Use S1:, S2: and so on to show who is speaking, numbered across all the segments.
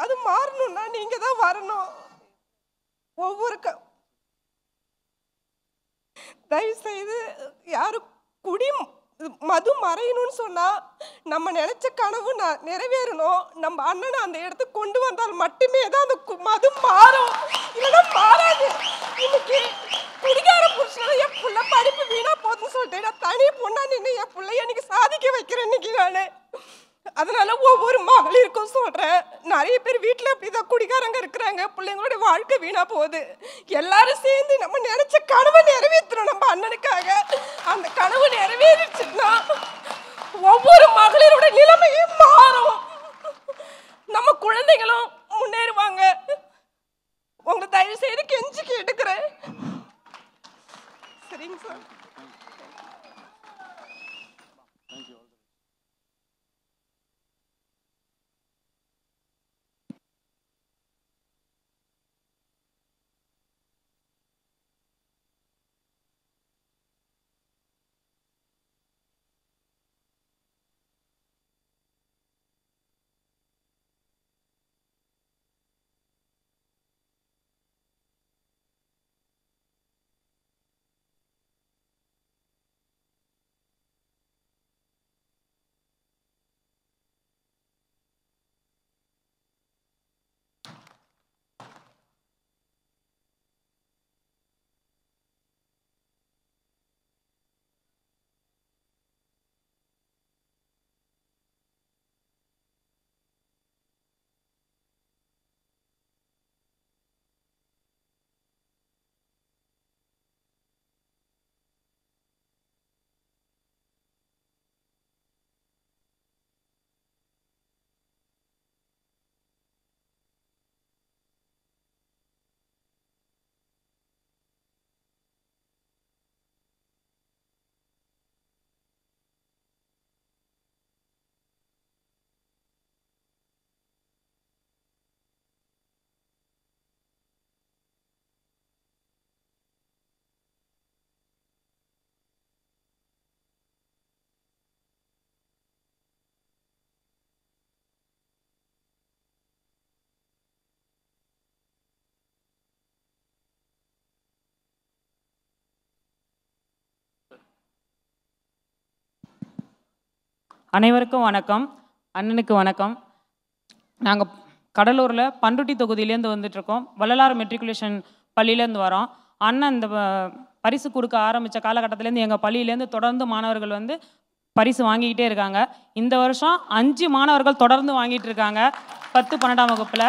S1: அது மாறணும்னா நீங்க தான் வரணும். ஒவ்வொரு தயவு செய்து யாரும் மது மறையணும்னு சொன்னா நம்ம நினைச்ச கனவு நிறைவேறணும். நம்ம அண்ணனை அந்த இடத்துக்கு கொண்டு வந்தால் மட்டுமே தான் அந்த மது மாறும், இல்லைன்னா மாறாது. இன்னைக்கு குடிகார புருஷனால என் பிள்ளை படிப்பு வீணா போதுன்னு சொல்லிட்டு நான் தனி பொண்ணா நின்று என் பிள்ளைய இன்னைக்கு சாதிக்க வைக்கிறேன் இன்னைக்கு நான். அதனால ஒவ்வொரு மகளிருக்கும் சொல்றேன், நிறைய பேர் வீட்டில் அப்படிதான் குடிகாரங்க இருக்கிறாங்க, பிள்ளைங்களோட வாழ்க்கை வீணா போகுது. எல்லாரும் சேர்ந்து நம்ம நினைச்ச கனவை நிறைவேற்றணும் நம்ம அண்ணனுக்காக. அந்த கனவு நிறைவேறிச்சுன்னா ஒவ்வொரு மகளிரோட நிலைமையும் மாறும், நம்ம குழந்தைகளும் முன்னேறுவாங்க. உங்களை தயவு செய்து கெஞ்சி கேட்டுக்கிறேன். சரிங்க சார்.
S2: அனைவருக்கும் வணக்கம். அண்ணனுக்கு வணக்கம். நாங்கள் கடலூரில் பண்ருட்டி தொகுதியிலேருந்து வந்துட்டுருக்கோம். வள்ளலார் மெட்ரிகுலேஷன் பள்ளியிலேருந்து வரோம். அண்ணன் இந்த பரிசு கொடுக்க ஆரம்பித்த காலகட்டத்திலேருந்து எங்கள் பள்ளியிலேருந்து தொடர்ந்து மாணவர்கள் வந்து பரிசு வாங்கிக்கிட்டே இருக்காங்க. இந்த வருஷம் 5 மாணவர்கள் தொடர்ந்து வாங்கிட்டு இருக்காங்க 10, 12ஆம் வகுப்பில்.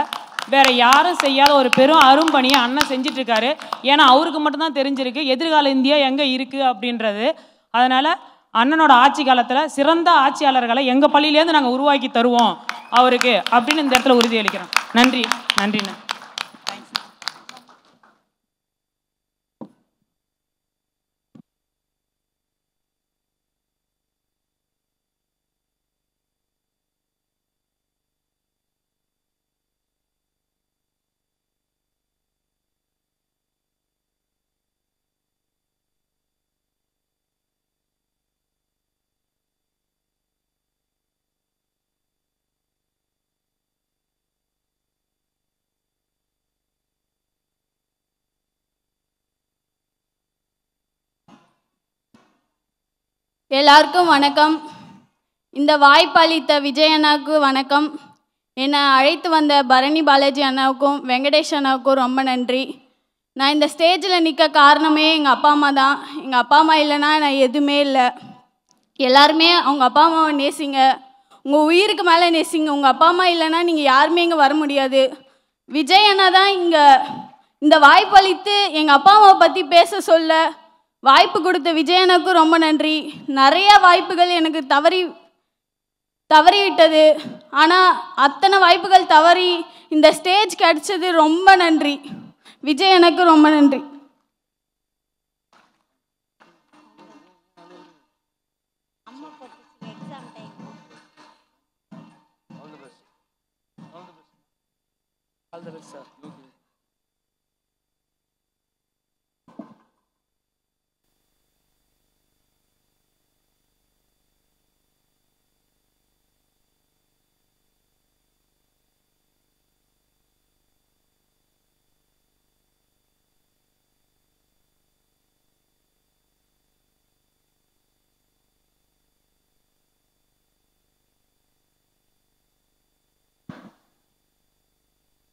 S2: வேறு யாரும் செய்யாத ஒரு பெரும் அரும்பணியை அண்ணன் செஞ்சிட்ருக்காரு. ஏன்னா அவருக்கு மட்டும்தான் தெரிஞ்சிருக்கு எதிர்கால இந்தியா எங்கே இருக்குது அப்படின்றது. அதனால் அண்ணனோட ஆட்சி காலத்தில் சிறந்த ஆட்சியாளர்களை எங்கள் பள்ளியிலேருந்து நாங்கள் உருவாக்கி தருவோம் அவருக்கு அப்படின்னு இந்த இடத்துல உறுதியளிக்கிறோம். நன்றி. நன்றிண்ணா.
S3: எல்லாருக்கும் வணக்கம். இந்த வாய்ப்பளித்த விஜய் அண்ணாவுக்கு வணக்கம். என்னை அழைத்து வந்த பரணி பாலாஜி அண்ணாவுக்கும் வெங்கடேஷ் அண்ணாவுக்கும் ரொம்ப நன்றி. நான் இந்த ஸ்டேஜில் நிற்க காரணமே எங்கள் அப்பா அம்மா தான். எங்கள் அப்பா அம்மா இல்லைன்னா நான் எதுவுமே இல்லை. எல்லாருமே அவங்க அப்பா அம்மாவை நேசிங்க, உங்கள் உயிருக்கு மேலே நேசிங்க. உங்கள் அப்பா அம்மா இல்லைன்னா நீங்கள் யாருமே இங்கே வர முடியாது. விஜய் அண்ணா தான் இங்கே இந்த வாய்ப்பளித்து எங்கள் அப்பா அம்மாவை பற்றி பேச சொல்ல வாய்ப்பு கொடுத்த விஜயனுக்கு ரொம்ப நன்றி. நிறைய வாய்ப்புகள் எனக்கு தவறிவிட்டது. ஆனால் அத்தனை வாய்ப்புகள் தவறி இந்த ஸ்டேஜ் கிடைச்சது ரொம்ப நன்றி. விஜயனுக்கு ரொம்ப நன்றி.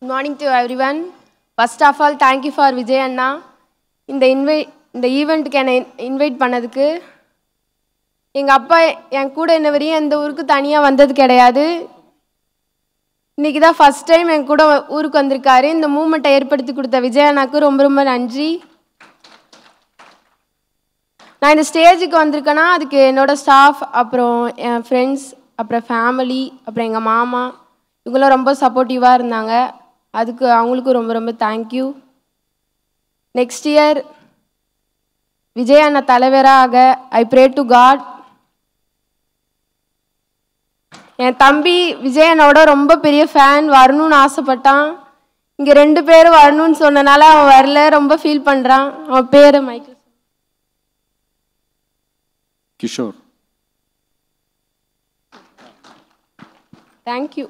S4: Good morning to everyone. First of all, thank you for Vijay Anna. இந்த ஈவெண்ட்டுக்கு என்னை இன்வைட் பண்ணதுக்கு. எங்கள் அப்பா என் கூட இன்ன வரையும் எந்த ஊருக்கு தனியாக வந்தது கிடையாது. இன்றைக்கி தான் ஃபஸ்ட் டைம் என் கூட ஊருக்கு வந்திருக்காரு. இந்த மூமெண்ட்டை ஏற்படுத்தி கொடுத்த விஜய் அண்ணாக்கு ரொம்ப ரொம்ப நன்றி. நான் இந்த ஸ்டேஜுக்கு வந்திருக்கேன்னா அதுக்கு என்னோடய ஸ்டாஃப், அப்புறம் என் ஃப்ரெண்ட்ஸ், அப்புறம் ஃபேமிலி, அப்புறம் எங்கள் மாமா இவங்களாம் ரொம்ப சப்போர்ட்டிவாக இருந்தாங்க. அதுக்கு அவங்களுக்கும் ரொம்ப ரொம்ப தேங்க்யூ. நெக்ஸ்ட் இயர் விஜய் அண்ணா தலைவராக ஐ ப்ரே டு காட். என் தம்பி விஜய் அண்ணாவோட ரொம்ப பெரிய ஃபேன், வரணும்னு ஆசைப்பட்டான். இங்கே 2 பேரும் வரணும்னு சொன்னனால அவன் வரல, ரொம்ப ஃபீல் பண்ணுறான். அவன் பேர் மைக்கேல்
S5: கிஷோர்.
S4: தேங்க்யூ.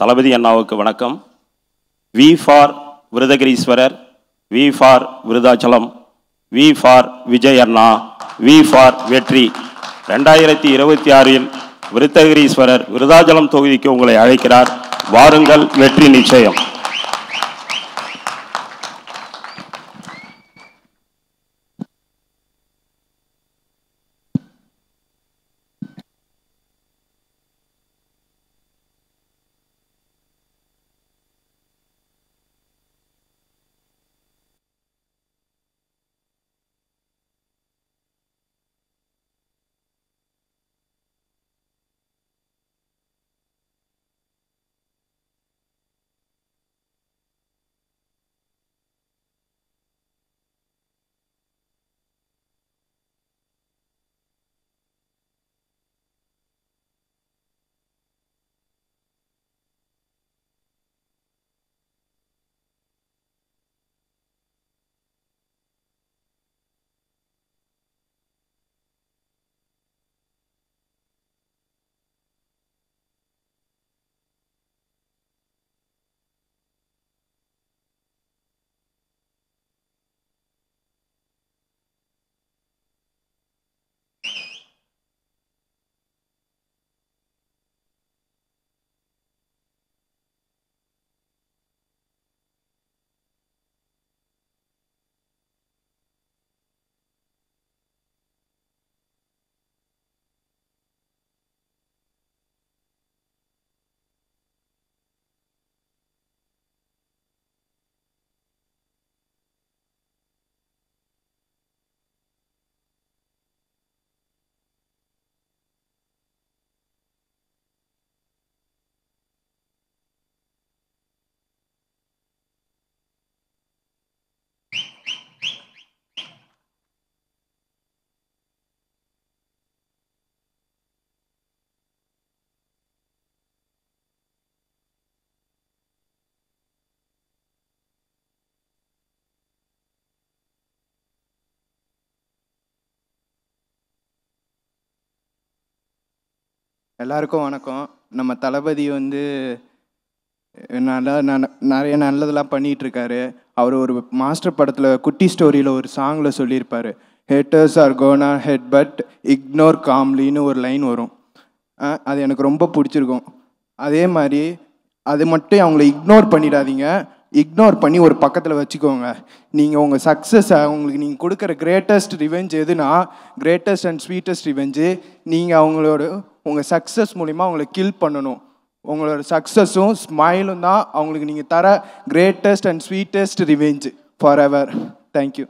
S6: தளபதி அண்ணாவுக்கு வணக்கம். V for Virudhagiriswarar, V for Virudhachalam, V for Vijay அண்ணா, வி ஃபார் வெற்றி. 2026இல் விருதகிரீஸ்வரர் விருதாச்சலம் தொகுதிக்கு உங்களை அழைக்கிறார். வாருங்கள், வெற்றி நிச்சயம்.
S5: எல்லாருக்கும் வணக்கம். நம்ம தளபதி நிறைய நல்லதெல்லாம் பண்ணிகிட்ருக்காரு. அவர் ஒரு மாஸ்டர் படத்தில் குட்டி ஸ்டோரியில் ஒரு சாங்கில் சொல்லியிருப்பார், haters are gonna hate but ignore காம்லின்னு ஒரு லைன் வரும். அது எனக்கு ரொம்ப பிடிச்சிருக்கும். அதே மாதிரி அது மட்டும் அவங்கள இக்னோர் பண்ணிடாதீங்க, இக்னோர் பண்ணி ஒரு பக்கத்தில் வச்சுக்கோங்க. நீங்கள் உங்கள் சக்ஸஸை உங்களுக்கு நீங்கள் கொடுக்குற கிரேட்டஸ்ட் ரிவெஞ்ச் எதுனா, கிரேட்டஸ்ட் அண்ட் ஸ்வீட்டஸ்ட் ரிவெஞ்சு நீங்கள் உங்கள் சக்ஸஸ் மூலிமா அவங்கள கில் பண்ணணும். உங்களோட சக்ஸஸும் ஸ்மைலும் தான் அவங்களுக்கு நீங்கள் தர greatest and sweetest revenge for ever. Thank you.